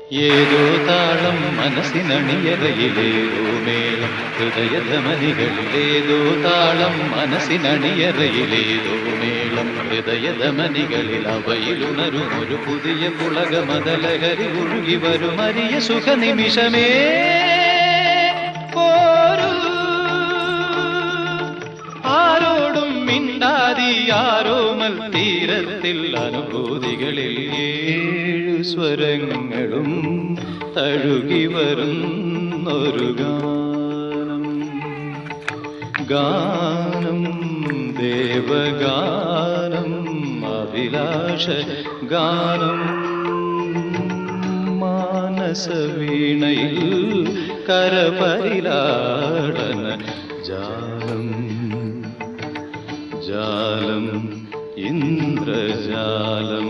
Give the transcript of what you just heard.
ഏതോ താളം മനസ്സിനണിയറയിലേതോ മേളം ഹൃദയധമനികളിലേതോ താളം മനസ്സിനണിയറയിലേതോ മേളം ഹൃദയധമനികളിൽ അവയിലുണരും ഒരു പുതിയ പുളകമതലഹരി ഒഴുകി വരും അരിയ സുഖനിമിഷമേ പോരൂ ആരോടും മിണ്ടാതി ആരോമൽ തീരത്തിൽ അനുഭൂതികളിൽ ഏഴു സ്വരങ്ങളും തഴുകി വരുന്നൊരു ഗാനം ഗാനം ദേവഗാനം അഭിലാഷ ഗാനം മാനസവീണയിൽ കരപരിലാടന ജാലം ജാലം ഇന്ദ്രജാലം